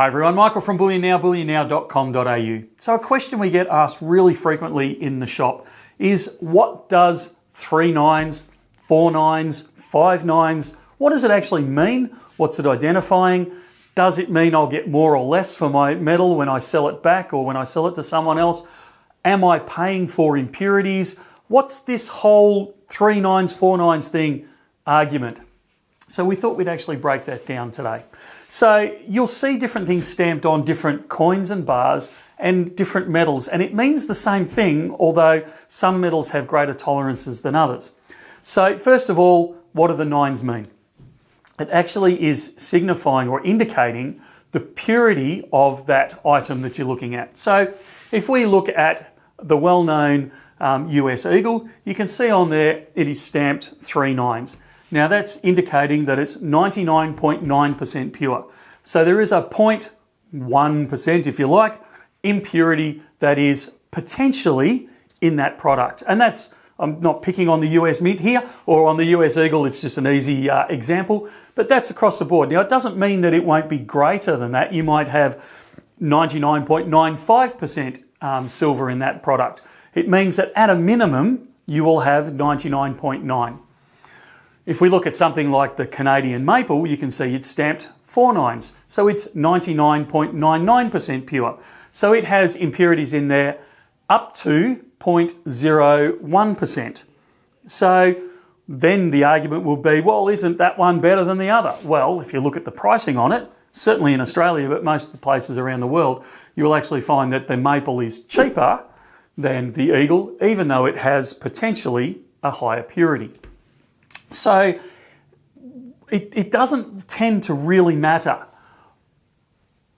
Hi everyone, Michael from Bullion Now, bullionnow.com.au. So a question we get asked really frequently in the shop is, what does 3 nines, 4 nines, 5 nines, what does it actually mean? What's it identifying? Does it mean I'll get more or less for my metal when I sell it back or when I sell it to someone else? Am I paying for impurities? What's this whole 3 nines, 4 nines thing argument? So we thought we'd actually break that down today. So you'll see different things stamped on different coins and bars and different metals, and it means the same thing, although some metals have greater tolerances than others. So first of all, what do the nines mean? It actually is signifying or indicating the purity of that item that you're looking at. So if we look at the well-known US Eagle, you can see on there it is stamped 3 nines. Now that's indicating that it's 99.9% pure. So there is a 0.1%, if you like, impurity that is potentially in that product. And that's, I'm not picking on the US Mint here or on the US Eagle, it's just an easy example, but that's across the board. Now it doesn't mean that it won't be greater than that. You might have 99.95% silver in that product. It means that at a minimum, you will have 99.9. If we look at something like the Canadian maple, you can see it's stamped 4 nines. So it's 99.99% pure. So it has impurities in there up to 0.01%. So then the argument will be, well, isn't that one better than the other? Well, if you look at the pricing on it, certainly in Australia, but most of the places around the world, you will actually find that the maple is cheaper than the eagle, even though it has potentially a higher purity. So it doesn't tend to really matter.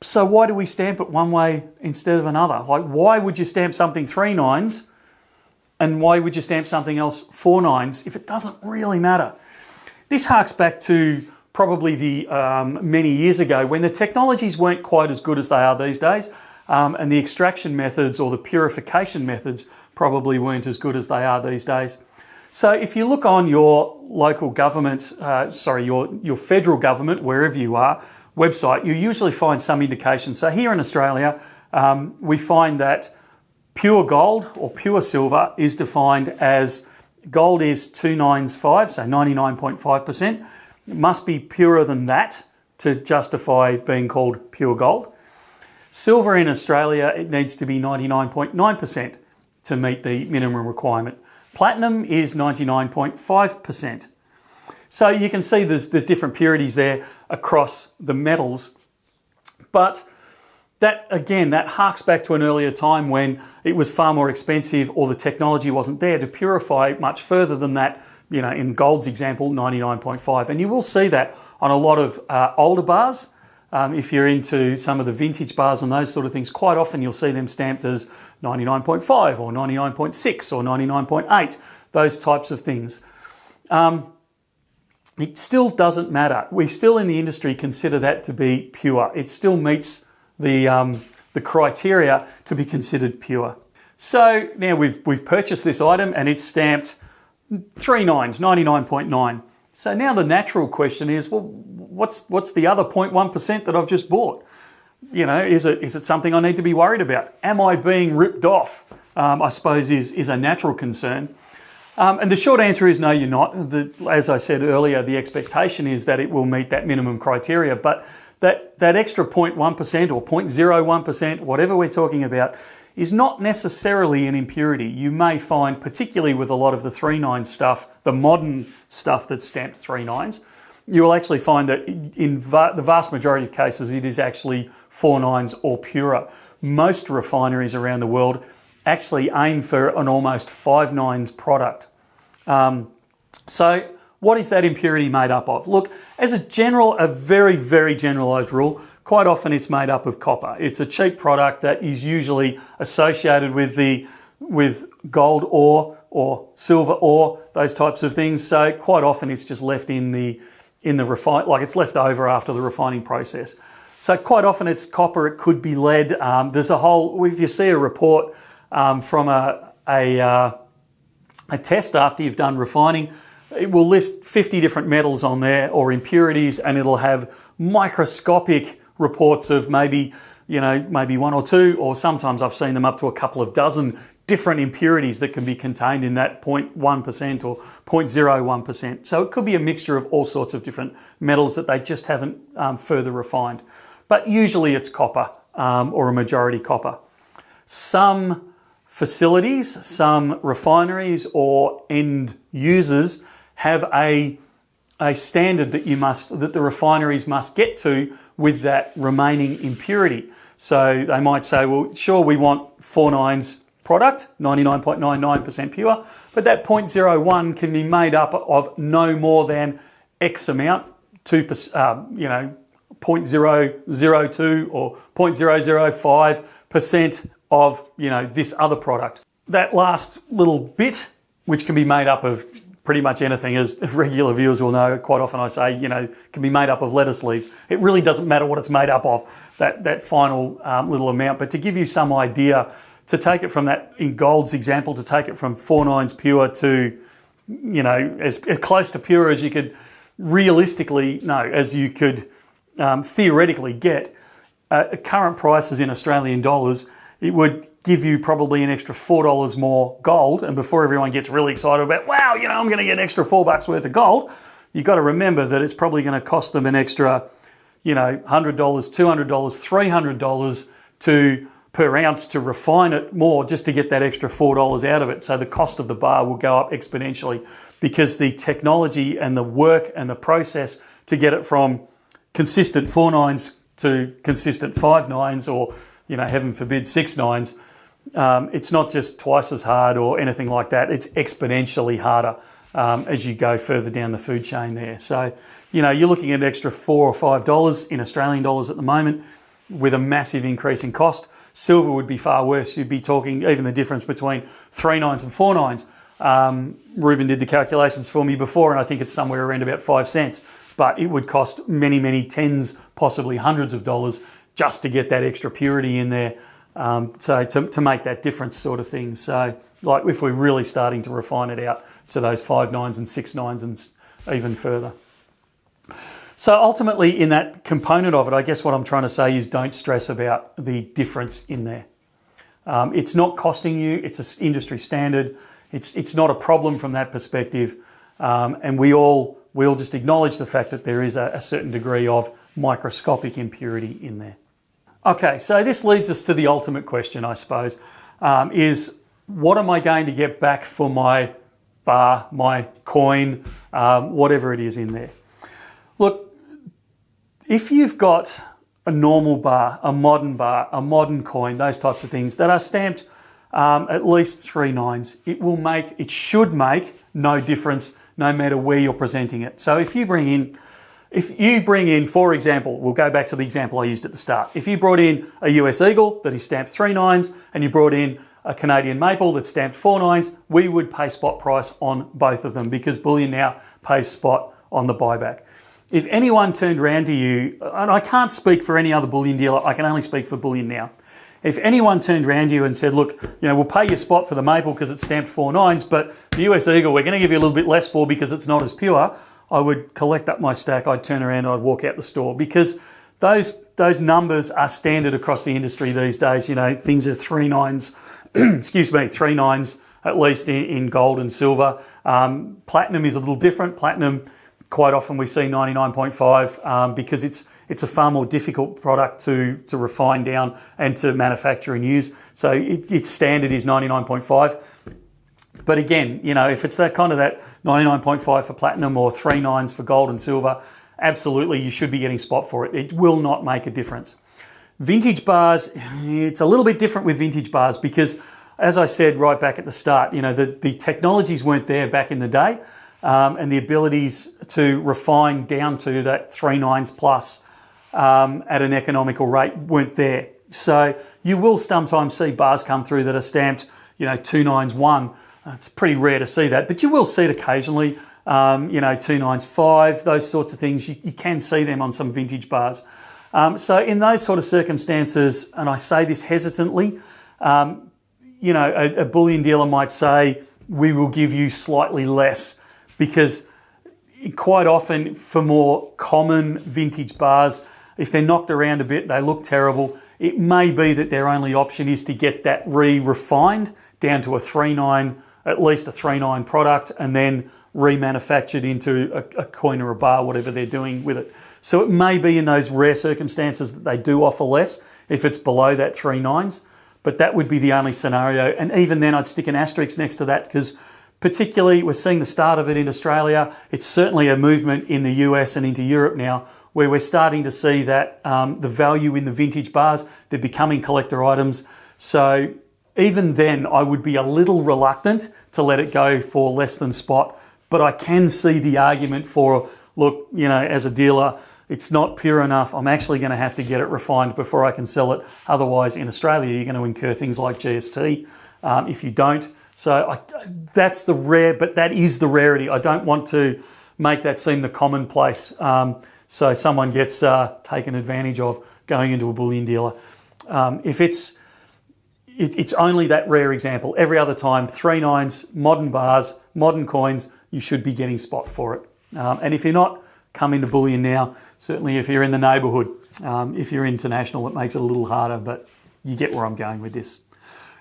So why do we stamp it one way instead of another? Like, why would you stamp something 3 nines and why would you stamp something else 4 nines if it doesn't really matter? This harks back to probably the many years ago when the technologies weren't quite as good as they are these days, and the extraction methods or the purification methods probably weren't as good as they are these days. So if you look on your local government, your federal government, wherever you are, website, you usually find some indication. So here in Australia, we find that pure gold or pure silver is defined as gold is 295, so 99.5%. It must be purer than that to justify being called pure gold. Silver in Australia, it needs to be 99.9% to meet the minimum requirement. Platinum is 99.5%. So you can see there's different purities there across the metals. But that, again, that harks back to an earlier time when it was far more expensive or the technology wasn't there to purify much further than that, you know, in gold's example, 99.5. And you will see that on a lot of older bars. If you're into some of the vintage bars and those sort of things, quite often you'll see them stamped as 99.5 or 99.6 or 99.8, those types of things. It still doesn't matter. We still in the industry consider that to be pure. It still meets the criteria to be considered pure. So now we've purchased this item and it's stamped 3 nines, 99.9. So now the natural question is, well, what's the other 0.1% that I've just bought? You know, is it something I need to be worried about? Am I being ripped off? I suppose is a natural concern. And the short answer is no, you're not. As I said earlier, the expectation is that it will meet that minimum criteria, but that extra 0.1% or 0.01%, whatever we're talking about, is not necessarily an impurity. You may find, particularly with a lot of the 3 nines stuff, the modern stuff that's stamped 3 nines, you will actually find that in the vast majority of cases, it is actually 4 nines or purer. Most refineries around the world actually aim for an almost 5 nines product. So what is that impurity made up of? Look, as a very, very generalized rule, quite often it's made up of copper. It's a cheap product that is usually associated with gold ore or silver ore, those types of things. So quite often it's just left in the like it's left over after the refining process. So quite often it's copper, it could be lead. There's a whole, if you see a report from a test after you've done refining, it will list 50 different metals on there or impurities, and it'll have microscopic reports of maybe one or two, or sometimes I've seen them up to a couple of dozen different impurities that can be contained in that 0.1% or 0.01%. So it could be a mixture of all sorts of different metals that they just haven't further refined. But usually it's copper, or a majority copper. Some facilities, some refineries or end users have a standard that the refineries must get to with that remaining impurity. So they might say, well, sure, we want 4.9's product, 99.99% pure, but that 0.01 can be made up of no more than X amount, 0.002 or 0.005% of, this other product. That last little bit, which can be made up of pretty much anything, as regular viewers will know, quite often I say, can be made up of lettuce leaves. It really doesn't matter what it's made up of, that final little amount. But to give you some idea, to take it from that, in gold's example, to take it from 4.9's pure to, as close to pure as you could theoretically get, current prices in Australian dollars, it would give you probably an extra $4 more gold. And before everyone gets really excited about, wow, I'm going to get an extra $4 worth of gold, you've got to remember that it's probably going to cost them an extra, $100, $200, $300 per ounce to refine it more, just to get that extra $4 out of it. So the cost of the bar will go up exponentially, because the technology and the work and the process to get it from consistent 4.9's to consistent 5.9's, or heaven forbid 6.9's, it's not just twice as hard or anything like that. It's exponentially harder as you go further down the food chain there. So you're looking at an extra $4 or $5 in Australian dollars at the moment, with a massive increase in cost. Silver would be far worse. You'd be talking even the difference between 3.9's and 4.9's. Ruben did the calculations for me before, and I think it's somewhere around about 5 cents. But it would cost many, many tens, possibly hundreds of dollars just to get that extra purity in there. So to make that difference sort of thing. So like if we're really starting to refine it out to those 5.9's and 6.9's and even further. So ultimately in that component of it, I guess what I'm trying to say is don't stress about the difference in there. It's not costing you, it's an industry standard. It's not a problem from that perspective. And we all just acknowledge the fact that there is a certain degree of microscopic impurity in there. Okay, so this leads us to the ultimate question, I suppose, is what am I going to get back for my bar, my coin, whatever it is in there? Look, if you've got a normal bar, a modern coin, those types of things that are stamped at least 3.9's, it should make no difference no matter where you're presenting it. So if you bring in, for example, we'll go back to the example I used at the start. If you brought in a US Eagle that is stamped 3.9's and you brought in a Canadian Maple that's stamped 4.9's, we would pay spot price on both of them, because Bullion Now pays spot on the buyback. If anyone turned around to you, and I can't speak for any other bullion dealer, I can only speak for Bullion Now. If anyone turned around to you and said, look, we'll pay you spot for the Maple because it's stamped 4.9's, but the US Eagle we're going to give you a little bit less for because it's not as pure, I would collect up my stack, I'd turn around and I'd walk out the store, because those numbers are standard across the industry these days. Things are 3.9's, 3.9's at least in gold and silver. Platinum is a little different. Platinum, quite often we see 99.5 because it's a far more difficult product to refine down and to manufacture and use. So its standard is 99.5. But again, if it's that 99.5 for platinum or 3.9's for gold and silver, absolutely you should be getting spot for it. It will not make a difference. Vintage bars, it's a little bit different with vintage bars because, as I said right back at the start, the technologies weren't there back in the day, and the abilities to refine down to that 3.9's plus at an economical rate weren't there. So you will sometimes see bars come through that are stamped, 2.9's 1. It's pretty rare to see that, but you will see it occasionally. 2.9's 5, those sorts of things. You can see them on some vintage bars. So in those sort of circumstances, and I say this hesitantly, a bullion dealer might say, we will give you slightly less, because quite often for more common vintage bars, if they're knocked around a bit, they look terrible. It may be that their only option is to get that re-refined down to a 3.9, at least a 3.9 product, and then remanufactured into a coin or a bar, whatever they're doing with it. So it may be in those rare circumstances that they do offer less if it's below that 3.9s, but that would be the only scenario. And even then I'd stick an asterisk next to that, because particularly we're seeing the start of it in Australia. It's certainly a movement in the US and into Europe now, where we're starting to see that the value in the vintage bars, they're becoming collector items. So even then I would be a little reluctant to let it go for less than spot, but I can see the argument for, look, you know, as a dealer, it's not pure enough. I'm actually going to have to get it refined before I can sell it. Otherwise, in Australia, you're going to incur things like GST if you don't. So that's the rare, but that is the rarity. I don't want to make that seem the commonplace. So someone gets taken advantage of going into a bullion dealer. If it's only that rare example. Every other time, 3.9s, modern bars, modern coins, you should be getting spot for it. And if you're not, come into Bullion Now. Certainly if you're in the neighbourhood. If you're international, it makes it a little harder, but you get where I'm going with this.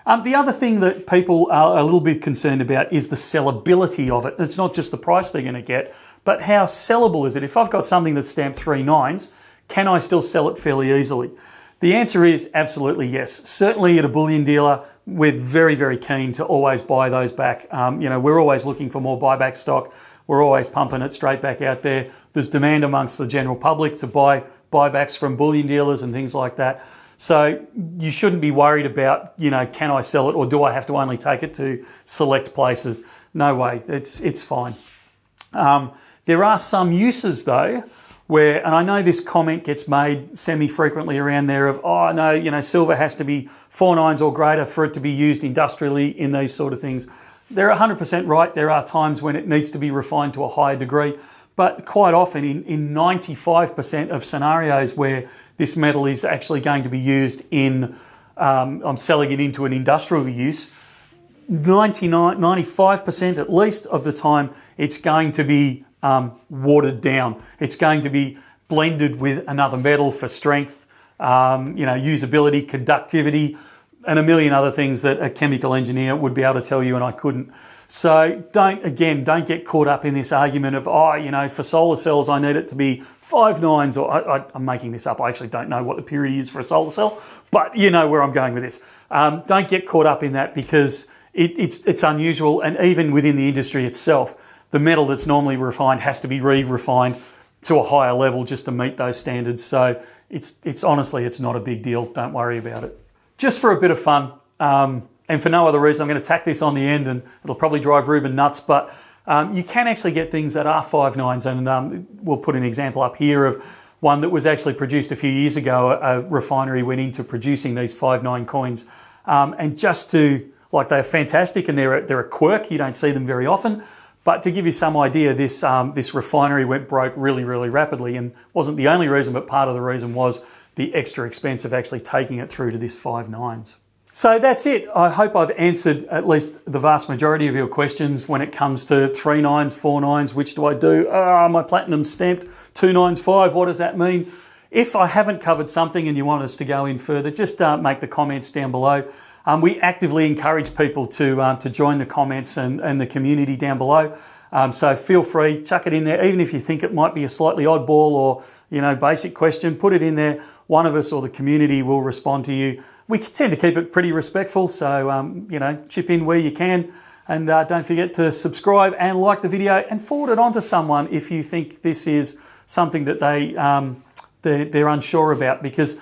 The other thing that people are a little bit concerned about is the sellability of it. It's not just the price they're going to get, but how sellable is it? If I've got something that's stamped 3.9s, can I still sell it fairly easily? The answer is absolutely yes. Certainly at a bullion dealer, we're very, very keen to always buy those back. We're always looking for more buyback stock. We're always pumping it straight back out there. There's demand amongst the general public to buy buybacks from bullion dealers and things like that. So you shouldn't be worried about, can I sell it, or do I have to only take it to select places? No way, it's fine. There are some uses though, where, and I know this comment gets made semi-frequently around there of, oh no, silver has to be 4.9s or greater for it to be used industrially in these sort of things. They're 100% right. There are times when it needs to be refined to a higher degree, but quite often in 95% of scenarios where this metal is actually going to be used in, I'm selling it into an industrial use, 95% at least of the time, it's going to be watered down. It's going to be blended with another metal for strength, usability, conductivity, and a million other things that a chemical engineer would be able to tell you and I couldn't. So don't get caught up in this argument of, for solar cells, I need it to be 5.9s, or I'm making this up. I actually don't know what the purity is for a solar cell, but you know where I'm going with this. Don't get caught up in that, because it's unusual, and even within the industry itself, the metal that's normally refined has to be re-refined to a higher level just to meet those standards. So it's honestly, it's not a big deal. Don't worry about it. Just for a bit of fun, and for no other reason, I'm going to tack this on the end, and it'll probably drive Ruben nuts, but you can actually get things that are 5.9s, and we'll put an example up here of one that was actually produced a few years ago. A refinery went into producing these 5.9 coins, and they're fantastic, and they're a quirk. You don't see them very often. But to give you some idea, this refinery went broke really, really rapidly, and wasn't the only reason, but part of the reason was the extra expense of actually taking it through to this 5.9s. So that's it. I hope I've answered at least the vast majority of your questions when it comes to 3.9s, 4.9s. Which do I do? My platinum's stamped 2.95. What does that mean? If I haven't covered something and you want us to go in further, just make the comments down below. We actively encourage people to join the comments and the community down below. So feel free, chuck it in there. Even if you think it might be a slightly oddball or basic question, put it in there. One of us or the community will respond to you. We tend to keep it pretty respectful, so chip in where you can, and don't forget to subscribe and like the video and forward it on to someone if you think this is something that they're unsure about, because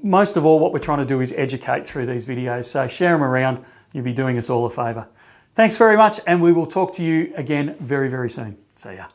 most of all what we're trying to do is educate through these videos. So share them around. You'll be doing us all a favour. Thanks very much, and we will talk to you again very, very soon. See ya.